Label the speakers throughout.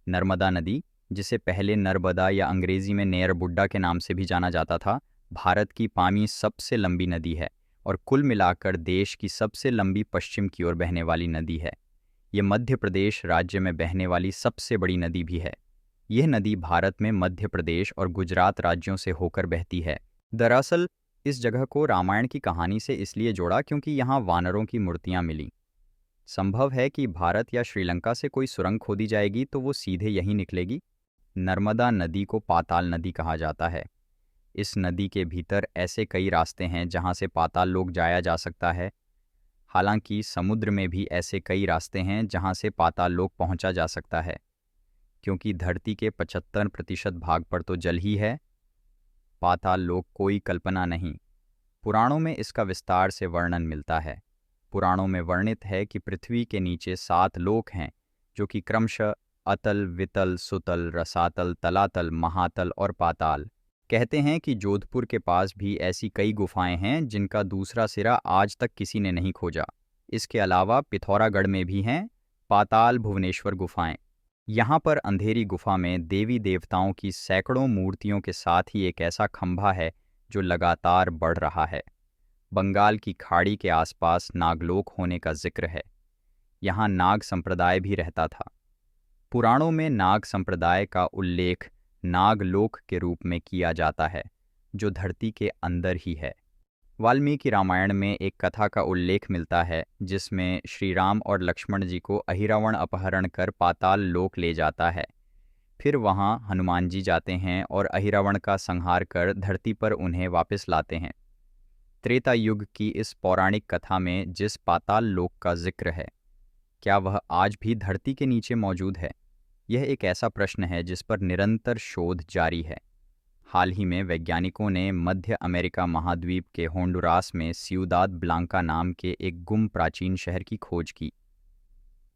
Speaker 1: नर्मदा नदी, जिसे पहले नर्मदा या अंग्रेजी में नेरबुड्डा के नाम से भी जाना जाता था, भारत की 5वीं सबसे लंबी नदी है और कुल मिलाकर देश की सबसे लंबी पश्चिम की ओर बहने वाली नदी है। ये मध्य प्रदेश राज्य में बहने वाली सबसे बड़ी नदी भी है। यह नदी भारत में मध्य प्रदेश और गुजरात राज्यों से होकर बहती है। दरअसल इस जगह को रामायण की कहानी से इसलिए जोड़ा क्योंकि यहाँ वानरों की मूर्तियाँ मिलीं। संभव है कि भारत या श्रीलंका से कोई सुरंग खोदी जाएगी तो वो सीधे यहीं निकलेगी। नर्मदा नदी को पाताल नदी कहा जाता है। इस नदी के भीतर ऐसे कई रास्ते हैं जहाँ से पाताल लोक जाया जा सकता है। हालांकि समुद्र में भी ऐसे कई रास्ते हैं जहाँ से पाताल लोक पहुँचा जा सकता है। क्योंकि धरती के 75% भाग पर तो जल ही है, पाताल लोक कोई कल्पना नहीं। पुराणों में इसका विस्तार से वर्णन मिलता है। पुराणों में वर्णित है कि पृथ्वी के नीचे 7 लोक हैं, जो कि क्रमशः अतल, वितल, सुतल, रसातल, तलातल, महातल और पाताल। कहते हैं कि जोधपुर के पास भी ऐसी कई गुफाएं हैं जिनका दूसरा सिरा आज तक किसी ने नहीं खोजा। इसके अलावा पिथौरागढ़ में भी हैं पाताल भुवनेश्वर गुफाएं। यहाँ पर अंधेरी गुफा में देवी देवताओं की सैकड़ों मूर्तियों के साथ ही एक ऐसा खंभा है जो लगातार बढ़ रहा है। बंगाल की खाड़ी के आसपास नागलोक होने का जिक्र है। यहाँ नाग संप्रदाय भी रहता था। पुराणों में नाग संप्रदाय का उल्लेख नागलोक के रूप में किया जाता है, जो धरती के अंदर ही है। वाल्मीकि रामायण में एक कथा का उल्लेख मिलता है जिसमें श्री राम और लक्ष्मण जी को अहिरावण अपहरण कर पाताल लोक ले जाता है। फिर वहाँ हनुमान जी जाते हैं और अहिरावण का संहार कर धरती पर उन्हें वापस लाते हैं। त्रेता युग की इस पौराणिक कथा में जिस पाताल लोक का जिक्र है, क्या वह आज भी धरती के नीचे मौजूद है? यह एक ऐसा प्रश्न है जिस पर निरंतर शोध जारी है। हाल ही में वैज्ञानिकों ने मध्य अमेरिका महाद्वीप के होंडुरास में सियुदाद ब्लांका नाम के एक गुम प्राचीन शहर की खोज की।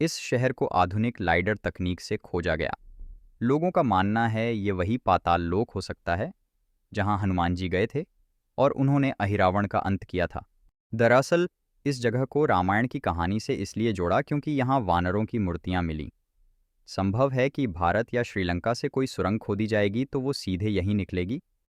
Speaker 1: इस शहर को आधुनिक लाइडर तकनीक से खोजा गया। लोगों का मानना है ये वही पाताल लोक हो सकता है जहां हनुमान जी गए थे और उन्होंने अहिरावण का अंत किया था। दरअसल इस जगह को रामायण की कहानी से इसलिए जोड़ा क्योंकि यहाँ वानरों की मूर्तियाँ मिलीं। संभव है कि भारत या श्रीलंका से कोई सुरंग खोदी जाएगी तो वो सीधे यहीं निकलेगी।